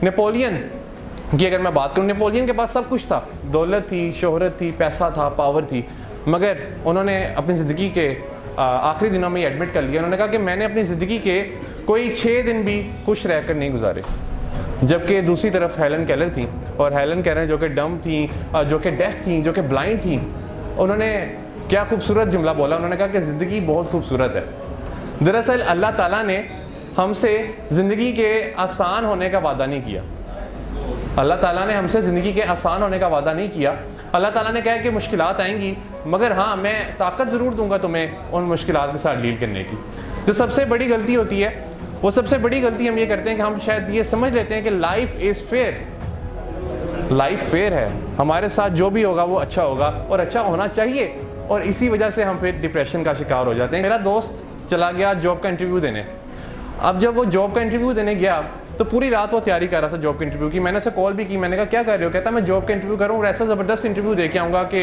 Napoleon की अगर मैं बात करूँ, नेपोलियन के पास सब कुछ था, दौलत थी, शोहरत थी, पैसा था, पावर थी, मगर उन्होंने अपनी ज़िंदगी के आखिरी दिनों में एडमिट कर लिया। उन्होंने कहा कि मैंने अपनी ज़िंदगी के कोई 6 दिन भी खुश रहकर नहीं गुजारे। जबकि दूसरी तरफ हेलन केलर थी, और हेलन केलर जो कि डम थी, जो कि डेफ थी, जो कि ब्लाइंड थी, उन्होंने क्या खूबसूरत जुमला बोला। उन्होंने कहा कि ज़िंदगी बहुत खूबसूरत है। दरअसल अल्लाह ताला ने हमसे ज़िंदगी के आसान होने का वादा नहीं किया। अल्लाह ताला ने हमसे ज़िंदगी के आसान होने का वादा नहीं किया। अल्लाह ताला ने कहा कि मुश्किलात आएंगी, मगर हाँ मैं ताकत ज़रूर दूंगा तुम्हें उन मुश्किलात के साथ डील करने की। जो सबसे बड़ी गलती होती है, वो सबसे बड़ी गलती हम ये करते हैं कि हम शायद ये समझ लेते हैं कि life is fair. Life fair है, हमारे साथ जो भी होगा वो अच्छा होगा और अच्छा होना चाहिए, और इसी वजह से हम फिर डिप्रेशन का शिकार हो जाते हैं। मेरा दोस्त चला गया जॉब का इंटरव्यू देने। अब जब वो जॉब का इंटरव्यू देने गया तो पूरी रात वो तैयारी कर रहा था जॉब के इंटरव्यू की। मैंने उसे कॉल भी की, मैंने कहा क्या कर रहे हो? कहता मैं जॉब का इंटरव्यू कर रहा हूँ और ऐसा ज़बरदस्त इंटरव्यू दे के आऊँगा कि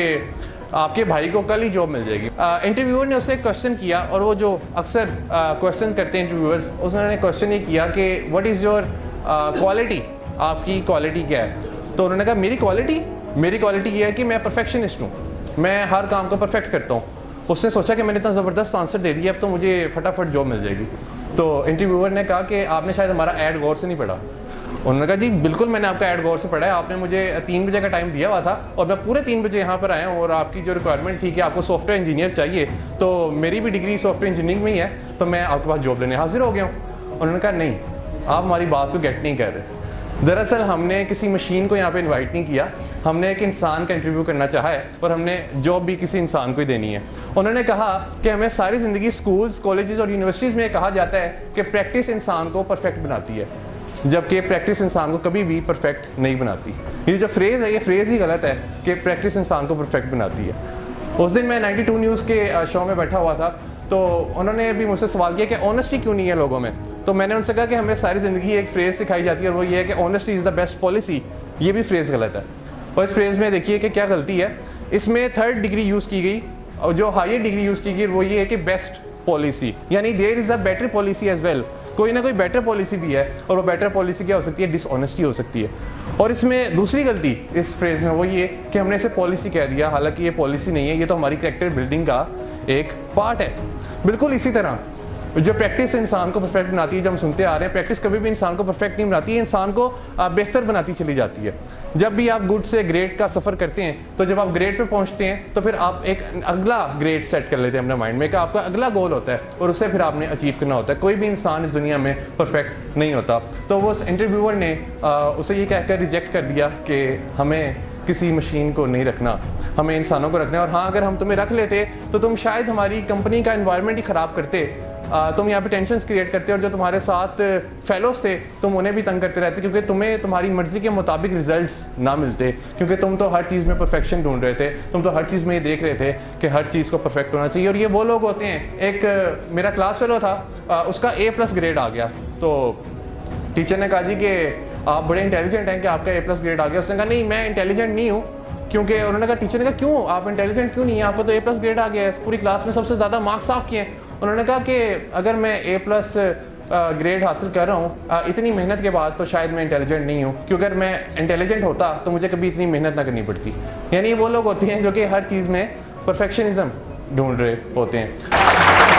आपके भाई को कल ही जॉब मिल जाएगी। इंटरव्यूअर ने उससे एक क्वेश्चन किया, और वो जो अक्सर क्वेश्चन करते हैं इंटरव्यूअर्स, उसने क्वेश्चन ये किया कि व्हाट इज़ योर क्वालिटी, आपकी क्वालिटी क्या है? तो उन्होंने कहा मेरी क्वालिटी ये है कि मैं परफेक्शनिस्ट हूँ, मैं हर काम को परफेक्ट करता हूँ। उसने सोचा कि मैंने इतना ज़बरदस्त आंसर दे दिया, अब तो मुझे फटाफट जॉब मिल जाएगी। तो इंटरव्यूअर ने कहा कि आपने शायद हमारा ऐड गौर से नहीं पढ़ा। उन्होंने कहा जी बिल्कुल मैंने आपका ऐड गौर से पढ़ा है, आपने मुझे 3 बजे का टाइम दिया हुआ था और मैं पूरे 3 बजे यहाँ पर आया हूँ, और आपकी जो रिक्वायरमेंट थी कि आपको सॉफ्टवेयर इंजीनियर चाहिए, तो मेरी भी डिग्री सॉफ्टवेयर इंजीनियरिंग में ही है, तो मैं आपके पास जॉब लेने हाजिर हो गया हूँ। उन्होंने कहा नहीं, आप हमारी बात को गेट नहीं कर रहे। दरअसल हमने किसी मशीन को यहाँ पे इनवाइट नहीं किया, हमने एक इंसान का इंटरव्यू करना चाहा है, और हमने जॉब भी किसी इंसान को ही देनी है। उन्होंने कहा कि हमें सारी ज़िंदगी स्कूल्स, कॉलेजेस और यूनिवर्सिटीज़ में कहा जाता है कि प्रैक्टिस इंसान को परफेक्ट बनाती है, जबकि प्रैक्टिस इंसान को कभी भी परफेक्ट नहीं बनाती। ये जो फ्रेज़ है, ये फ्रेज़ ही गलत है कि प्रैक्टिस इंसान को परफेक्ट बनाती है। उस दिन मैं 92 न्यूज़ के शो में बैठा हुआ था, तो उन्होंने भी मुझसे सवाल किया कि ऑनेस्टी क्यों नहीं है लोगों में। तो मैंने उनसे कहा कि हमें सारी ज़िंदगी एक फ्रेज़ सिखाई जाती है, और वो ये है कि honesty is the best policy. ये भी फ्रेज़ गलत है, और इस फ्रेज़ में देखिए कि क्या गलती है। इसमें 3rd डिग्री यूज़ की गई, और जो हायर डिग्री यूज़ की गई वो ये है कि बेस्ट पॉलिसी, यानी there is a better policy as well. कोई ना कोई बेटर पॉलिसी भी है, और वो बेटर पॉलिसी क्या हो सकती है? डिसऑनेस्टी हो सकती है। और इसमें दूसरी गलती इस फ्रेज़ में वो ये कि हमने इसे पॉलिसी कह दिया, हालांकि ये पॉलिसी नहीं है, ये तो हमारी कैरेक्टर बिल्डिंग का एक पार्ट है। बिल्कुल इसी तरह जो प्रैक्टिस इंसान को परफेक्ट बनाती है, जो हम सुनते आ रहे हैं, प्रैक्टिस कभी भी इंसान को परफेक्ट नहीं बनाती है, इंसान को बेहतर बनाती चली जाती है। जब भी आप गुड से ग्रेट का सफ़र करते हैं, तो जब आप ग्रेट पे पहुंचते हैं तो फिर आप एक अगला ग्रेट सेट कर लेते हैं अपने माइंड में, कि आपका अगला गोल होता है, और उससे फिर आपने अचीव करना होता है। कोई भी इंसान इस दुनिया में परफेक्ट नहीं होता। तो वो इंटरव्यूअर ने उसे ये कहकर रिजेक्ट कर दिया कि हमें किसी मशीन को नहीं रखना, हमें इंसानों को रखना है, और हाँ अगर हम तुम्हें रख लेते तो तुम शायद हमारी कंपनी का एनवायरनमेंट ही ख़राब करते, तुम यहाँ पे टेंशन क्रिएट करते, और जो तुम्हारे साथ फेलोज थे तुम उन्हें भी तंग करते रहते, क्योंकि तुम्हें तुम्हारी मर्जी के मुताबिक रिजल्ट्स ना मिलते, क्योंकि तुम तो हर चीज़ में परफेक्शन ढूंढ रहे थे, तुम तो हर चीज़ में ये देख रहे थे कि हर चीज़ को परफेक्ट होना चाहिए। और ये वो लोग होते हैं, एक मेरा क्लास फेलो था, उसका A+ ग्रेड आ गया, तो टीचर ने कहा जी कि आप बड़े इंटेलिजेंट हैं कि आपका A+ ग्रेड आ गया। उसने कहा नहीं मैं इंटेलिजेंट नहीं हूँ, क्योंकि उन्होंने कहा, टीचर ने कहा क्यों, आप इंटेलिजेंट क्यों नहीं है, आपको तो A+ ग्रेड आ गया है, पूरी क्लास में सबसे ज़्यादा मार्क्स आपके हैं। उन्होंने कहा कि अगर मैं A+ ग्रेड हासिल कर रहा हूँ इतनी मेहनत के बाद, तो शायद मैं इंटेलिजेंट नहीं हूँ, क्योंकि अगर मैं इंटेलिजेंट होता तो मुझे कभी इतनी मेहनत ना करनी पड़ती। यानी वो लोग होते हैं जो कि हर चीज़ में परफेक्शनिज्म ढूंढ रहे होते हैं।